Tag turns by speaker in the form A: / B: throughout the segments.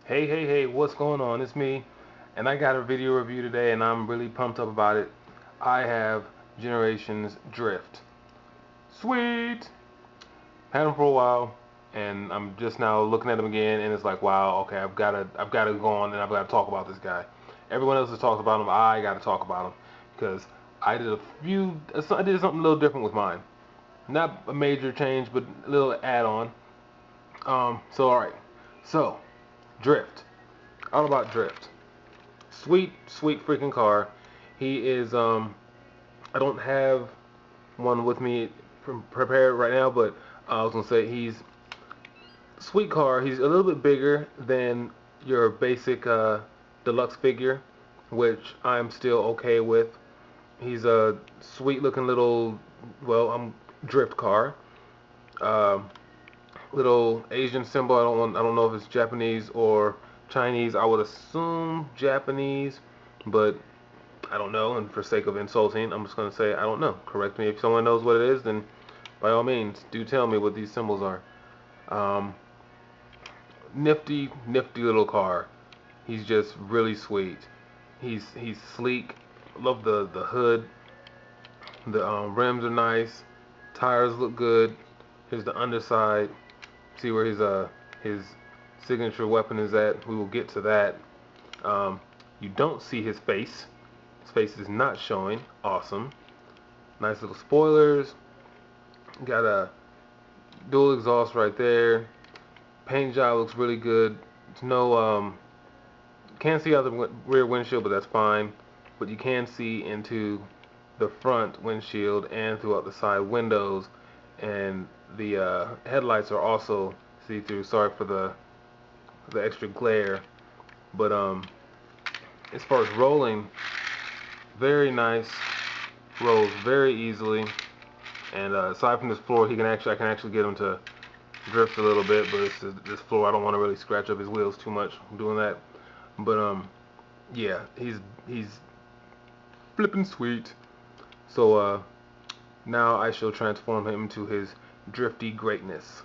A: Hey, what's going on? It's me, and I got a video review today, and I'm really pumped up about it. I have Generations Drift. Sweet! Had them for a while, and I'm just now looking at them again, and it's like, wow, okay, I've got to go on, and I've got to talk about this guy. Everyone else has talked about him. I got to talk about him because I did something a little different with mine. Not a major change, but a little add-on. All right, so Drift. All about Drift. Sweet freaking car. He is I don't have one with me prepared right now, but I was gonna say he's sweet car. He's a little bit bigger than your basic deluxe figure, which I'm still okay with. He's a sweet looking little, drift car. Um, Little Asian symbol. I don't know if it's Japanese or Chinese. I would assume Japanese, but I don't know, and for sake of insulting, I'm just going to say I don't know. Correct me if someone knows what it is, then by all means, do tell me what these symbols are. Um, nifty little car. He's just really sweet. He's sleek. Love the hood. The rims are nice. Tires look good. Here's the underside. See where his signature weapon is at. We will get to that. You don't see his face. His face is not showing. Awesome. Nice little spoilers. Got a dual exhaust right there. Paint job looks really good. There's no can't see out the rear windshield, but that's fine. But you can see into the front windshield and throughout the side windows, and the headlights are also see-through. Sorry for the extra glare, but as far as rolling, very nice. Rolls very easily. And aside from this floor, I can actually get him to drift a little bit, but it's this floor. I don't want to really scratch up his wheels too much doing that. But yeah, he's flipping sweet. So now I shall transform him into his drifty greatness,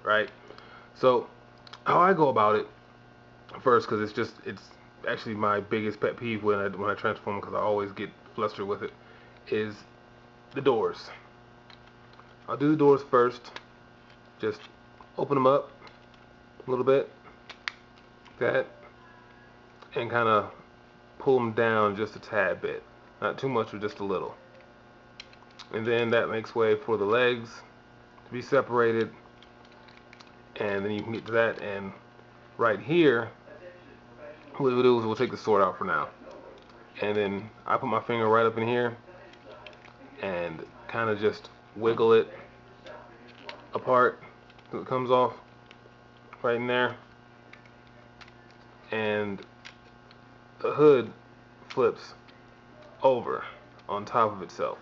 A: right? So how I go about it first, because it's actually my biggest pet peeve when I transform, because I always get flustered with it, is the doors. I'll do the doors first. Just open them up a little bit, like that, and kind of pull them down just a tad bit. Not too much, but just a little. And then that makes way for the legs to be separated. And then you can get to that. And right here, what we'll do is we'll take the sword out for now. And then I put my finger right up in here and kind of just wiggle it apart so it comes off right in there. And the hood flips over on top of itself.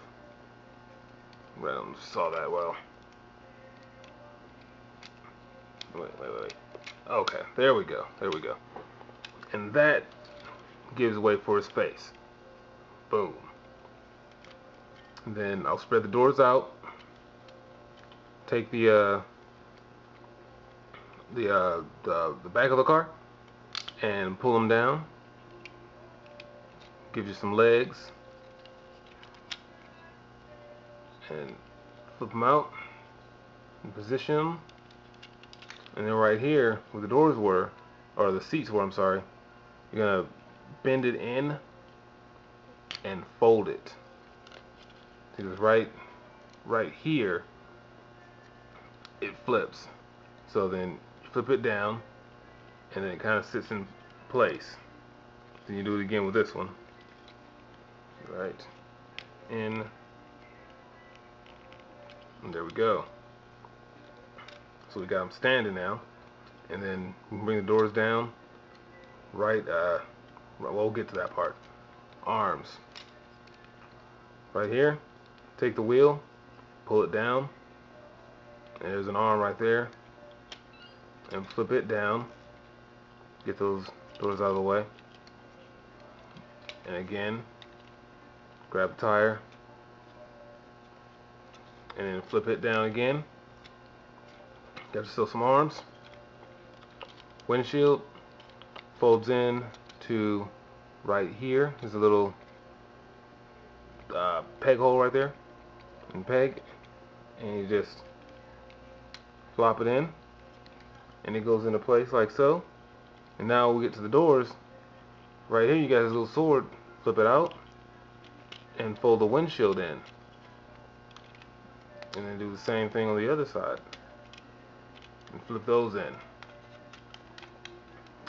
A: Right, I saw that well. Wait. Okay, there we go. And that gives way for his face. Boom. And then I'll spread the doors out. Take the back of the car and pull them down. Give you some legs and flip them out and position them. And then right here, where the doors were, or the seats were, I'm sorry, you're gonna bend it in and fold it. Because right here, it flips. So then you flip it down, and then it kind of sits in place. Then you do it again with this one. Right in, and there we go. So we got them standing now, and then we can bring the doors down. Right, we'll get to that part. Arms. Right here, take the wheel, pull it down, and there's an arm right there, and flip it down. Get those doors out of the way. And again, grab the tire, and then flip it down again. Got yourself some arms. Windshield, folds in to right here. There's a little peg hole right there, and peg, and you just flop it in, and it goes into place like so. And now we get to the doors. Right here, you got this little sword. Flip it out, and fold the windshield in, and then do the same thing on the other side, and flip those in.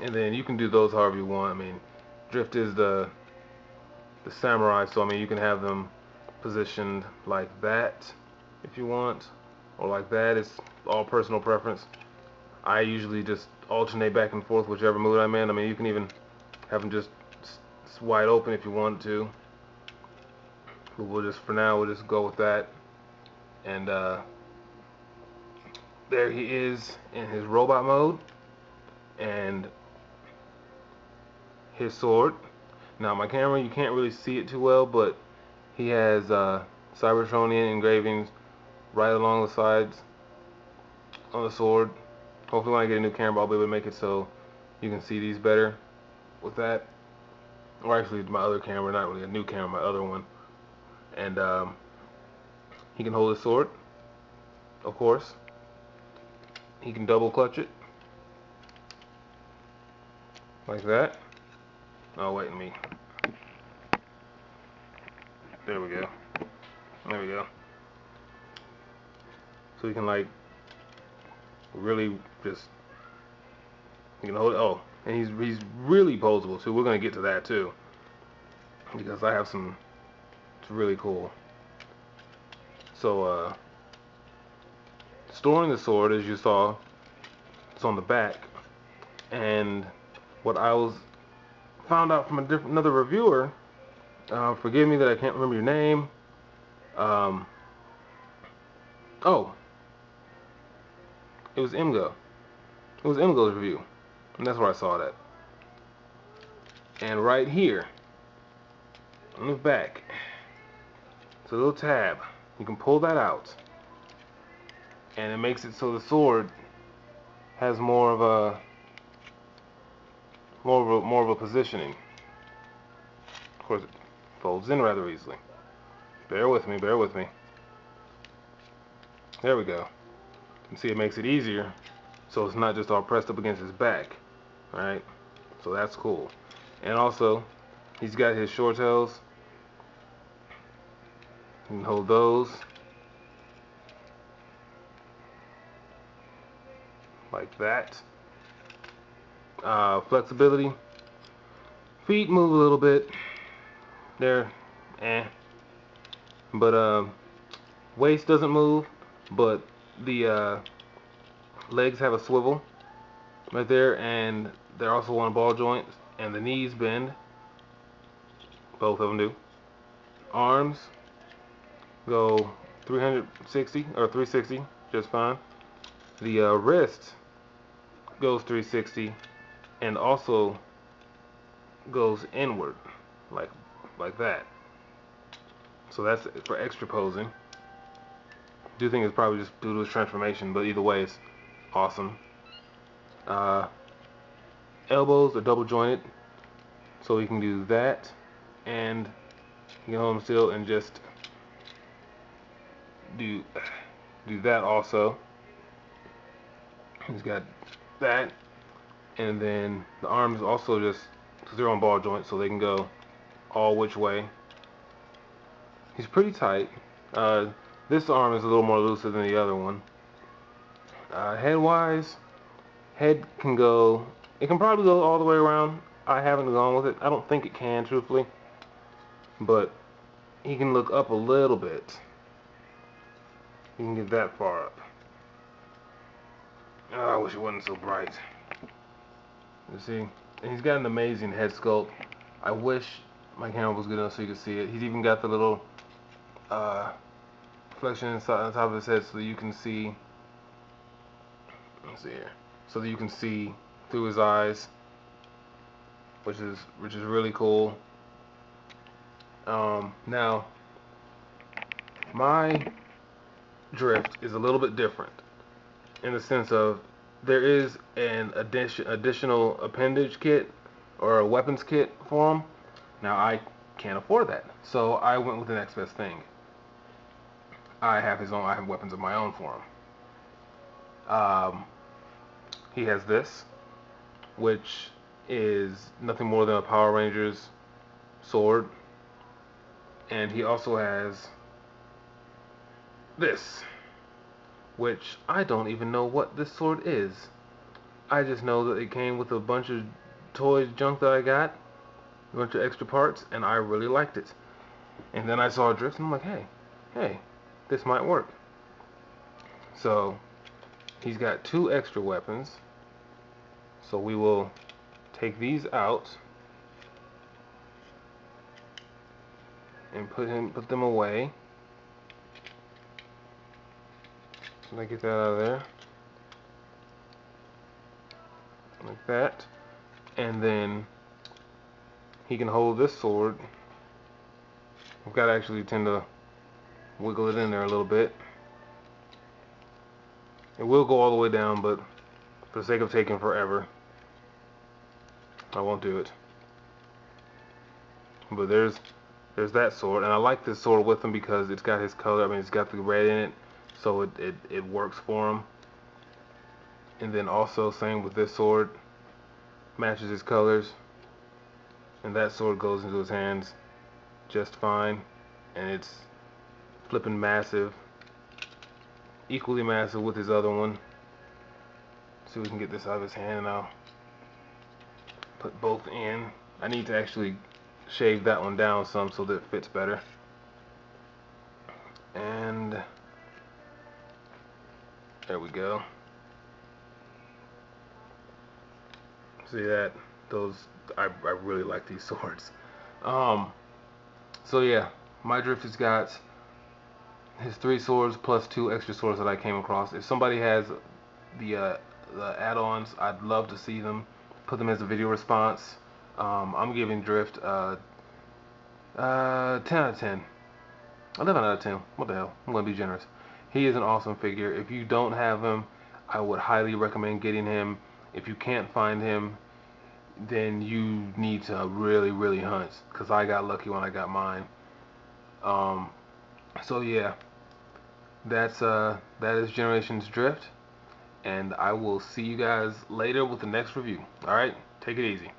A: And then you can do those however you want. I mean, drift is the samurai, so I mean you can have them positioned like that if you want, or like that. It's all personal preference. I usually just alternate back and forth whichever mood I'm in. I mean, you can even have them just wide open if you want to, but we'll just, for now, we'll just go with that. And there he is in his robot mode and his sword. Now my camera, you can't really see it too well, but he has Cybertronian engravings right along the sides on the sword. Hopefully when I get a new camera, I'll be able to make it so you can see these better with that. Or actually my other camera, not really a new camera, my other one. And he can hold his sword, of course. He can double clutch it like that. Oh wait, there we go. There we go. So you can like really just, you can hold it. Oh, and he's really posable too. We're gonna get to that too, because I have some. It's really cool. So storing the sword, as you saw, it's on the back. And what I found out from another reviewer, forgive me that I can't remember your name. Oh, it was Imgo. It was Imgo's review, and that's where I saw that. And right here on the back, it's a little tab. You can pull that out, and it makes it so the sword has more of a positioning. Of course, it folds in rather easily. Bear with me, bear with me. There we go. You can see it makes it easier, so it's not just all pressed up against his back. Alright, so that's cool. And also, he's got his short tails. You can hold those like that. Flexibility. Feet move a little bit. They're but waist doesn't move, but the legs have a swivel right there, and they're also on ball joints, and the knees bend. Both of them do. Arms go 360 or 360 just fine. The wrist goes 360 and also goes inward like that. So that's for extra posing. I do think it's probably just due to his transformation, but either way, it's awesome. Elbows are double jointed, so you can do that, and you can hold them still and just do that also. He's got that, and then the arms also just, because they're on ball joints, so they can go all which way. He's pretty tight. This arm is a little more looser than the other one. Head-wise, head can go, it can probably go all the way around. I haven't gone with it. I don't think it can, truthfully. But he can look up a little bit. You can get that far up. Oh, I wish it wasn't so bright. You see? And he's got an amazing head sculpt. I wish my camera was good enough so you could see it. He's even got the little reflection inside on top of his head so that you can see. Let's see here. So that you can see through his eyes, which is really cool. Now, my drift is a little bit different in the sense of there is an additional appendage kit or a weapons kit for him. Now I can't afford that, so I went with the next best thing. I have his own. I have weapons of my own for him. He has this, which is nothing more than a Power Rangers sword, and he also has this, which I don't even know what this sword is. I just know that it came with a bunch of toys junk that I got, a bunch of extra parts, and I really liked it. And then I saw a drift, and I'm like, hey, this might work. So he's got 2 extra weapons. So we will take these out and put them away. So I get that out of there, like that. And then he can hold this sword. I've got to actually tend to wiggle it in there a little bit. It will go all the way down, but for the sake of taking forever, I won't do it. But there's that sword, and I like this sword with him because it's got his color. I mean, it's got the red in it, so it works for him. And then also same with this sword, matches his colors, and that sword goes into his hands just fine, and it's flipping massive, equally massive with his other one. So we can get this out of his hand, and I'll put both in. I need to actually shave that one down some so that it fits better. And there we go. See that? Those I really like these swords. So yeah, my drift has got his 3 swords plus 2 extra swords that I came across. If somebody has the add-ons, I'd love to see them. Put them as a video response. I'm giving Drift 10 out of 10. 11 out of 10. What the hell? I'm going to be generous. He is an awesome figure. If you don't have him, I would highly recommend getting him. If you can't find him, then you need to really hunt, because I got lucky when I got mine. So yeah, that is Generations Drift, and I will see you guys later with the next review. Alright, take it easy.